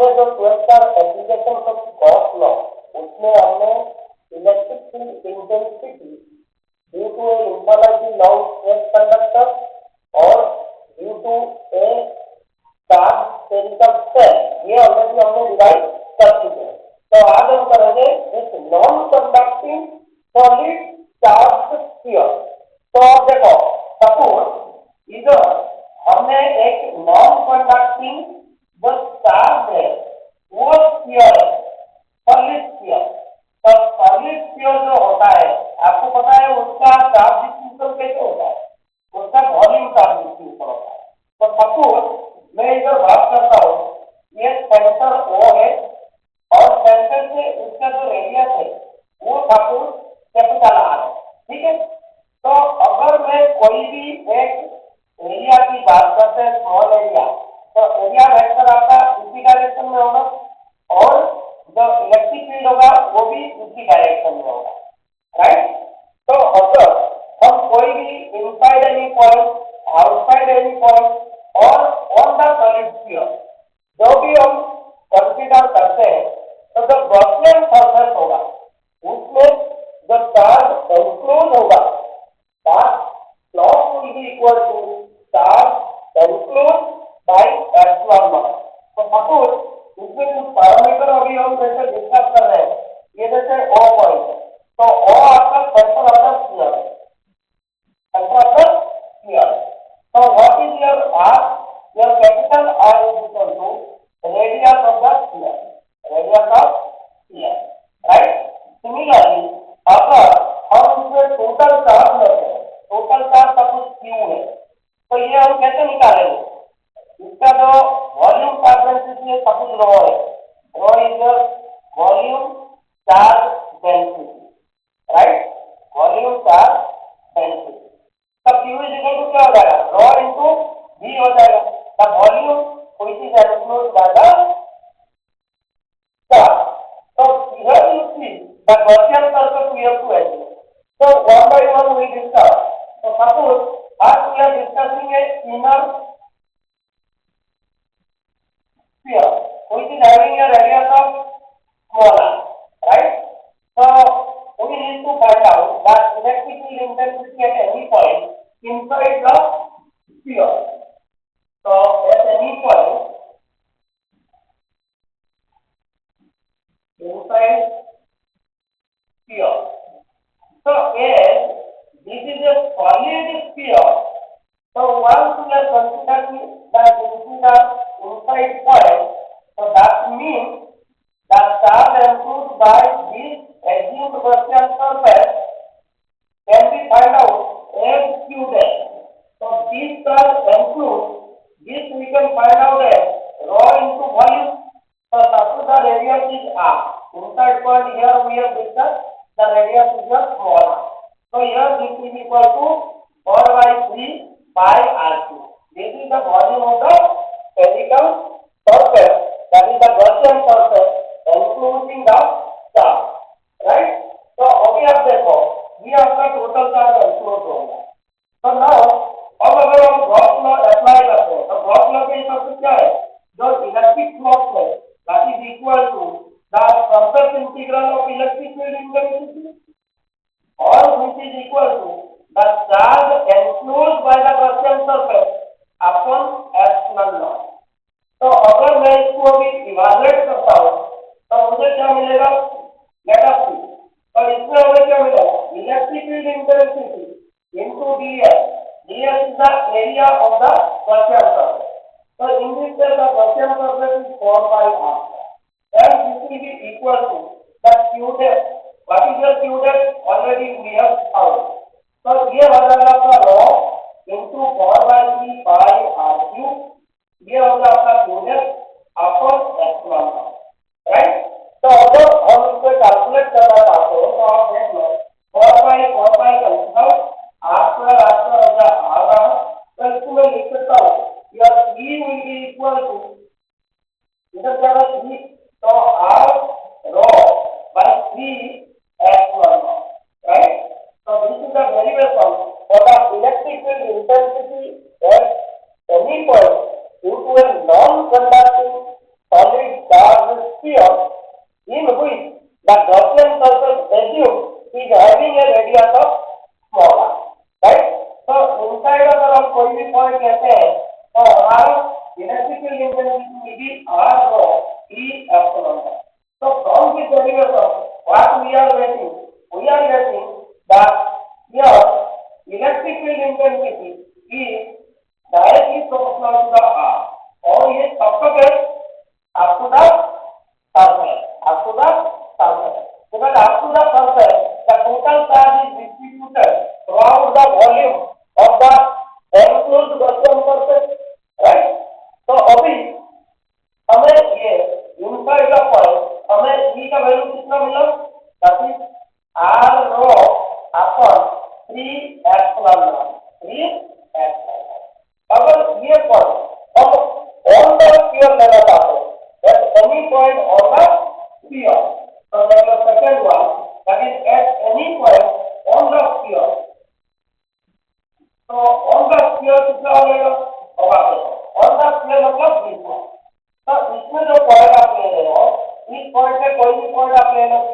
हमने जो 12th का एप्लीकेशन ऑफ गॉस लॉ उसमें हमने electric field intensity due to a infinity long stretch conductor और due to a charge spherical shell, ये ऑलरेडी हमने डिराइव कर चुके हैं। तो आज हम करेंगे इस non conducting solid charge sphere. तो अब देखो, सपोज इधर हमने एक नॉन कंडक्टिंग जो चार्ज है वो स्फीयर है, सॉलिड स्फीयर। तो सॉलिड स्फीयर जो होता है आपको पता है उसका चार्ज डिस्ट्रीब्यूशन कैसे होता है, उसका वॉल्यूम चार्ज डिस्ट्रीब्यूशन होता है। तो सपोज मैं इधर बात करता हूँ, ये सेंटर O है और सेंटर से उसका जो रेडियस है वो सपोज कैपिटल R है, ठीक है। तो अगर मैं कोई भी एक एरिया की बात करते हैं, स्मॉल एरिया, तो एरिया वेक्टर आपका उसी डायरेक्शन में होगा और जो इलेक्ट्रिक फील्ड होगा वो भी उसी डायरेक्शन में होगा, राइट। तो अगर हम कोई भी inside any point, outside any point और ऑन द सॉलिड स्फीयर जो भी हम कंसीडर करते हैं, तो जो गॉसियन सरफेस होगा उसमें जो चार्ज एनक्लोज होगा that loss will be equal to charge enclosed by epsilon naught। तो सपोज इसमें कुछ पैरामीटर अभी हम जैसे डिस्कस कर रहे हैं, ये जैसे O पॉइंट है, तो O आपका सेंटर ऑफ द स्फीयर है, सेंटर ऑफ द स्फीयर। तो what is your R? Your capital R is equal to radius of the sphere, radius of sphere, right. Similarly अगर हम इसमें टोटल चार्ज लेते हैं, टोटल चार्ज सपोज Q है, तो ये हम कैसे निकालेंगे? इसका जो वॉल्यूम चार्ज डेंसिटी है सपोज रो है, rho is volume charge density, right, volume charge density. तो Q इज इक्वल टू क्या हो जाएगा? रो इनटू V हो जाएगा, the volume which is enclosed by the charge. तो here you see the Gaussian surface we have to assume. So one by one we discuss. So suppose as we are discussing a inner sphere which is having a radius of small r, right? So we need to find out that electric field intensity at any point inside the sphere. So at any point inside sphere. So as this is a solid sphere, so once we are considering that this is the inside point, so that means the charge enclosed by this assumed Gaussian surface can be find out as Q dash. So this charge enclosed, this we can find out as rho into volume. So suppose the radius is R. Inside point here we have discussed the radius is a small r. So here this is equal to 4 by 3 pi r3. This is the volume of the spherical surface, that is the Gaussian surface enclosing the charge, right? So अभी आप देखो ये आपका total charge enclose होगा। तो now अब अगर हम गॉस लॉ अप्लाई करते हैं, तो गॉस लॉ के हिसाब से क्या है, जो इलेक्ट्रिक फ्लक्स है that is equal to the surface integral of electric field intensity or which is equal to the charge enclosed by the Gaussian surface upon epsilon naught। तो अगर मैं इसको अभी इवैल्यूएट करता हूँ तो मुझे क्या मिलेगा? लेट अस सी। तो इसमें हमें क्या मिलेगा? Electric field intensity into ds, ds is the area of the Gaussian surface। So in this case the Gaussian surface is 4 pi r and this will be equal to the Q dash। What is the Q dash? Already we have found। तो ये हो जाएगा आपका rho into 4 by 3 pi r cube, ये होगा आपका Q dash upon epsilon naught, right? तो अगर हम इसको कैलकुलेट करना चाहते हैं तो आप देख लो 4 by कैंसिल, r square हो गया r रहा, तो इसको मैं लिख सकता हूँ your E will be equal to इधर क्या है 3, तो r rho by 3 epsilon naught, right? So this is the derivation for the electric field intensity at any point due to a non-conducting solid charge sphere in which the Gaussian surface assumed is having a radius of small r, right? तो inside अगर हम कोई भी point लेते हैं तो हमारा electrical intensity भी r rho e epsilon है. So from this derivation, what we are getting that here electrical intensity is directly proportional to the r. और ये कब तक है? Up to the surface. Because up to the surface, the total charge is distributed throughout the volume of the enclosed Gaussian surface, right? तो अभी हमें ये inside the point हमें e का वैल्यू कितना मिला? That is r rho upon 3 epsilon naught. 3 epsilon. अगर ये पॉइंट हम on the sphere लेना चाहते हैं, at any point on the sphere, so that the second one, that is at any point on the sphere. तो on the sphere कितना हो जाएगा? on the sphere मतलब this one. तो इसमें जो पॉइंट आप ले रहे हो, इस पॉइंट पे कोई भी पॉइंट आप ले लो P.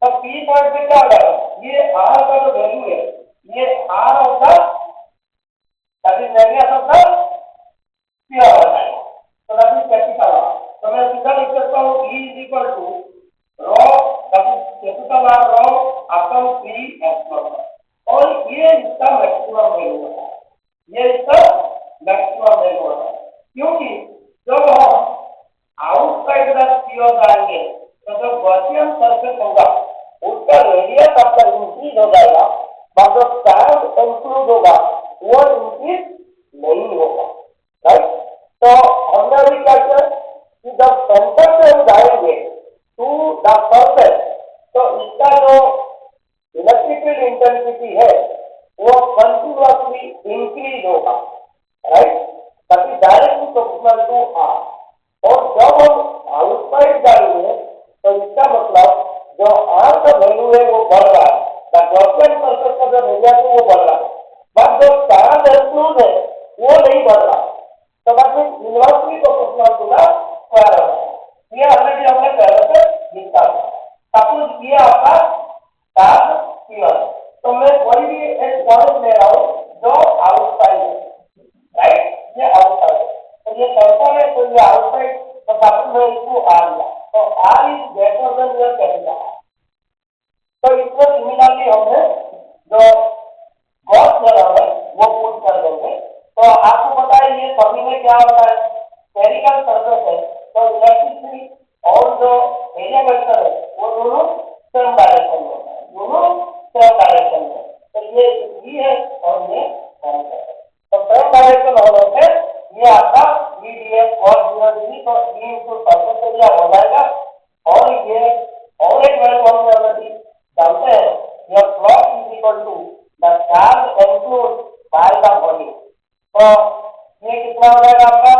तो P पॉइंट पे क्या आ जाएगा? ये R का जो वैल्यू है, ये R of the that is radius of the sphere हो जाएगा. तो that is capital R. तो मैं सीधा लिख सकता हूँ E is equal to rho, that is capital R rho upon 3 epsilon. और ये इसका मैक्सिमम वैल्यू होता है. ये इसका मैक्सिमम वैल्यू होता है. क्योंकि जब हम आउटसाइड द स्फीयर जाएंगे तो जो गॉसियन सरफेस होगा उसका रेडियस आपका इंक्रीज हो जाएगा, पर जो चार्ज इंक्लूड होगा वो इंक्रीज नहीं होगा, राइट? तो हमने अभी क्या किया कि जब सेंटर से हम जाएंगे टू द सरफेस तो इसका जो इलेक्ट्रिकल इंटेंसिटी है वो कंटिन्यूअसली इंक्रीज होगा, right? That is directly proportional to r. और जब हम आउटसाइड जाएंगे तो इसका मतलब जो r का वैल्यू है वो बढ़ रहा है, द गॉसियन सरफेस का जो रेडियस है वो बढ़ रहा है, बट जो चार्ज इंक्लूड है वो नहीं बढ़ रहा. तो that means inversely proportional to the square of r. ये ऑलरेडी हमने पहले से लिखा था. सपोज ये आपका चार्ज स्फीयर, तो मैं कोई भी एक पॉइंट ले रहा हूँ जो आउटसाइड है, राइट? ये आउटसाइड है, तो ये सेंटर है, तो ये आउटसाइड, तो सपोज मैं इसको r लिया, तो r is greater than your capital R. तो इसको सिमिलरली हमने जो गॉस लगा है वो पुट कर देंगे. तो आपको पता है ये सभी में क्या होता है, स्फेरिकल सरफेस है, तो इलेक्ट्रिसिटी और जो एरिया वेक्टर है वो दोनों सेम डायरेक्शन में होता है, दोनों सेम डायरेक्शन में. तो ये v है और ये m है, तो सेम डायरेक्शन होने से ये आपका v df cos 0 डिग्री, तो v into सरफेस एरिया हो जाएगा. और ये और एक वैल्यू हम ऑलरेडी जानते हैं, your plot is equal to the charge enclosed by the volume. तो ये कितना हो जाएगा आपका?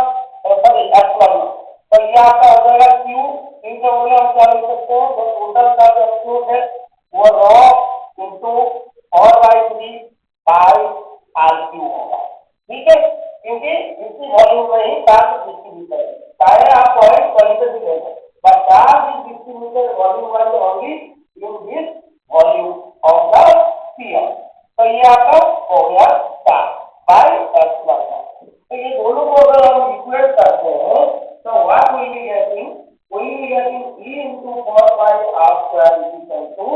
Sorry epsilon. तो ये आपका हो जाएगा q into वॉल्यूम. क्या लिख सकते हैं? जो टोटल चार्ज एंक्लोज है वो rho into 4/3 pi rq होगा, ठीक है? क्योंकि इसी वॉल्यूम में ही चार्ज डिस्ट्रीब्यूट है, चाहे आप पॉइंट कहीं से भी ले लें, but charge is distributed volume wise only in this volume of the sphere. तो ये आपका हो गया चार्ज बाय epsilon. तो ये दोनों को अगर हम इक्वेट करते हैं तो what will be getting? we will be getting E into 4 pi r square is equal to,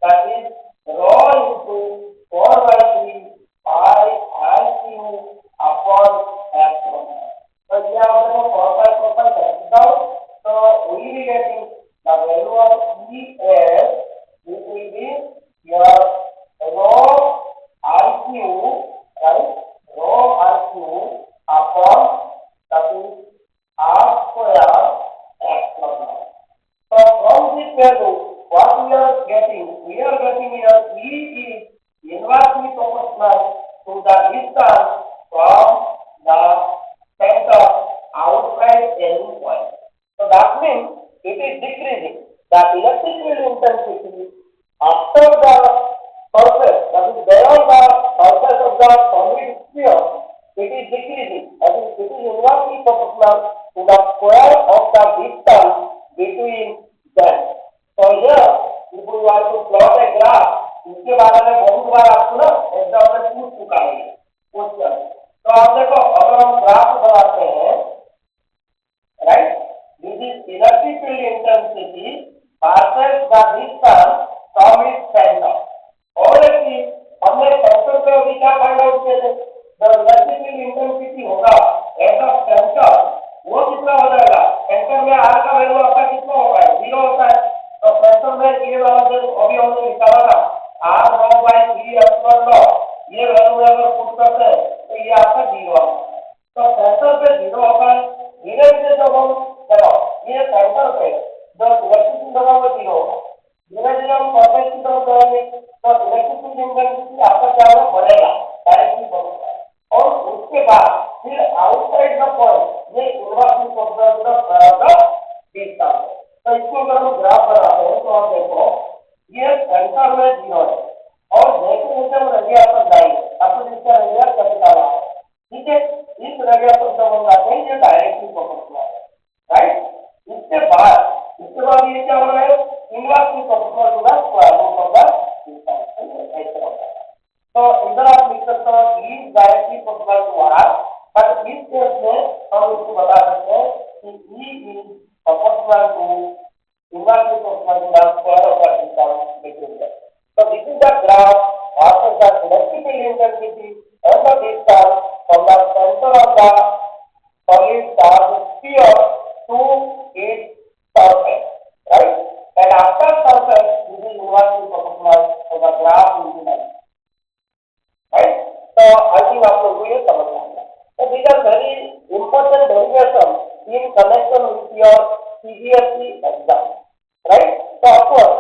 that is rho into 4 by 3 pi r cube upon epsilon. तो ये आपको 4 pi कैंसिल आउट, तो we will be getting the value of E as this will be your rho r cube, right? Rho r cube upon, that is r square epsilon. So from this value, what we are getting here E is inversely proportional to the distance from the center outside any point. So that means it is decreasing. The electrical intensity after the surface, that is beyond the surface of the solid sphere, it is decreasing. That is, it is inversely proportional to the square of the distance between them. So here, if you want to plot a graph, इसके बारे में बहुत बार आपको ना exam में पूछ चुका है क्वेश्चन। तो आप देखो, अगर हम ग्राफ बनाते हैं, right, this is electric field intensity versus the distance from its center. Obviously, हमने सेंटर पे अभी क्या फाइंड आउट किए थे? The electric field intensity होगा at the center, वो कितना हो जाएगा? सेंटर में R का वैल्यू आपका कितना होगा? 0 होता है। तो सेंटर में ये वाला जो अभी हमने निकाला था R naught by 3 epsilon naught, ये वैल्यू अगर पुट करते हैं तो ये आपका 0 आता है। तो सेंटर पे 0 होता है। धीरे धीरे जब हम देखो ये सेंटर पे जो इलेक्ट्रिक लगा हुआ 0 होगा, धीरे धीरे हम सरफेस की तरफ जाएंगे तो इलेक्ट्रिक इंटेंसिटी आपका क्या होगा? बढ़ेगा, डायरेक्टली बढ़ेगा। और उसके बाद फिर आउटसाइड द पॉइंट ये इनवर्सली प्रोपोर्शनल का डिस्टेंस। तो इसको अगर हम ग्राफ बनाते हैं तो आप देखो ये सेंटर में 0 है और जैसे जैसे हम रेडियस पर जाएंगे आपको जिसका रेडियस कैपिटल है, ठीक है, इस रेडियस पर जब हम जाते हैं ये डायरेक्टली प्रोपोर्शनल है, राइट। इसके बाद ये क्या हो रहा है? Inversely proportional to the square root of the distance, ऐसे होता है। तो इधर आप लिख सकते हो E is directly proportional to R, but इस केस में हम इसको बता सकते हैं कि E is proportional to inversely proportional to the square of the distance between them. So this is the graph versus the electrical intensity and the distance from the center of the solid charge sphere to its surface, right? And after surface, this is inversely proportional, so the graph will be like, right? So I think आप लोगों को ये समझ आ गया। So these are very important derivation in connection with your CBSE exam, right? So of course